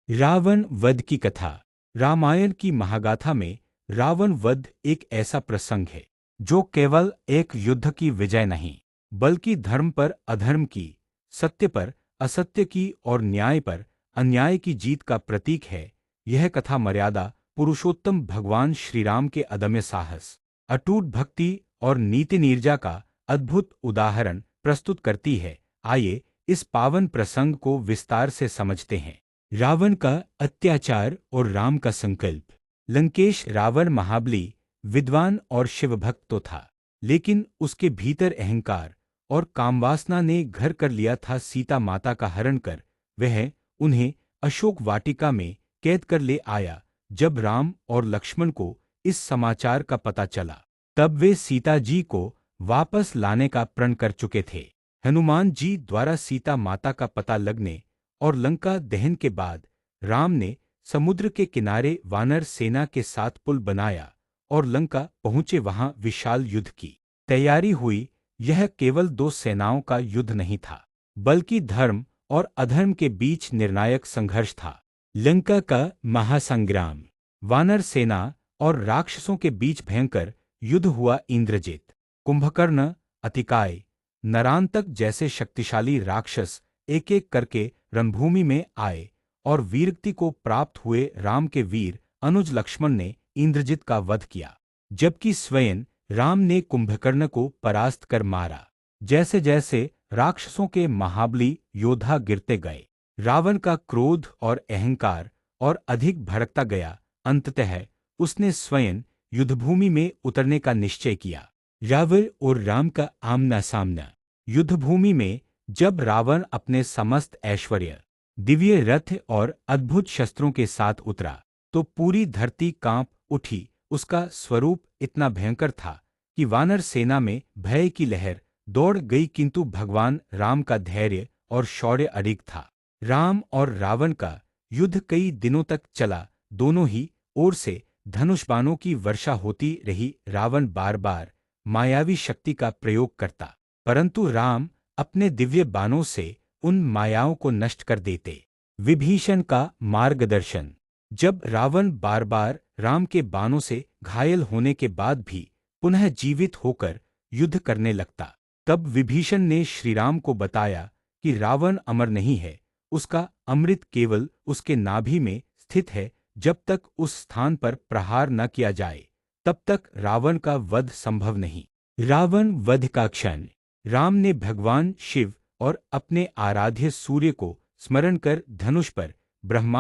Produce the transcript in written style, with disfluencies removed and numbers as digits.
रावण वध की कथा। रामायण की महागाथा में रावण वध एक ऐसा प्रसंग है जो केवल एक युद्ध की विजय नहीं, बल्कि धर्म पर अधर्म की, सत्य पर असत्य की और न्याय पर अन्याय की जीत का प्रतीक है। यह कथा मर्यादा पुरुषोत्तम भगवान श्रीराम के अदम्य साहस, अटूट भक्ति और नीति निर्जा का अद्भुत उदाहरण प्रस्तुत करती है। आइए इस पावन प्रसंग को विस्तार से समझते हैं। रावण का अत्याचार और राम का संकल्प। लंकेश रावण महाबली, विद्वान और शिवभक्त तो था, लेकिन उसके भीतर अहंकार और कामवासना ने घर कर लिया था। सीता माता का हरण कर वह उन्हें अशोक वाटिका में कैद कर ले आया। जब राम और लक्ष्मण को इस समाचार का पता चला, तब वे सीता जी को वापस लाने का प्रण कर चुके थे। हनुमान जी द्वारा सीता माता का पता लगने और लंका दहन के बाद राम ने समुद्र के किनारे वानर सेना के साथ पुल बनाया और लंका पहुंचे। वहां विशाल युद्ध की तैयारी हुई। यह केवल दो सेनाओं का युद्ध नहीं था, बल्कि धर्म और अधर्म के बीच निर्णायक संघर्ष था। लंका का महासंग्राम। वानर सेना और राक्षसों के बीच भयंकर युद्ध हुआ। इंद्रजित, कुंभकर्ण, अतिकाय, नरांतक जैसे शक्तिशाली राक्षस एक एक करके रणभूमि में आए और वीरगति को प्राप्त हुए। राम के वीर अनुज लक्ष्मण ने इंद्रजित का वध किया, जबकि स्वयं राम ने कुंभकर्ण को परास्त कर मारा। जैसे जैसे राक्षसों के महाबली योद्धा गिरते गए, रावण का क्रोध और अहंकार और अधिक भड़कता गया। अंततः उसने स्वयं युद्धभूमि में उतरने का निश्चय किया। रावण और राम का आमना सामना। युद्धभूमि में जब रावण अपने समस्त ऐश्वर्य, दिव्य रथ और अद्भुत शस्त्रों के साथ उतरा, तो पूरी धरती कांप उठी। उसका स्वरूप इतना भयंकर था कि वानर सेना में भय की लहर दौड़ गई, किंतु भगवान राम का धैर्य और शौर्य अडिग था। राम और रावण का युद्ध कई दिनों तक चला। दोनों ही ओर से धनुष बाणों की वर्षा होती रही। रावण बार बार मायावी शक्ति का प्रयोग करता, परंतु राम अपने दिव्य बाणों से उन मायाओं को नष्ट कर देते। विभीषण का मार्गदर्शन। जब रावण बार बार राम के बाणों से घायल होने के बाद भी पुनः जीवित होकर युद्ध करने लगता, तब विभीषण ने श्रीराम को बताया कि रावण अमर नहीं है, उसका अमृत केवल उसके नाभि में स्थित है। जब तक उस स्थान पर प्रहार न किया जाए, तब तक रावण का वध संभव नहीं। रावण वध का क्षण। राम ने भगवान शिव और अपने आराध्य सूर्य को स्मरण कर धनुष पर ब्रह्मास्त्र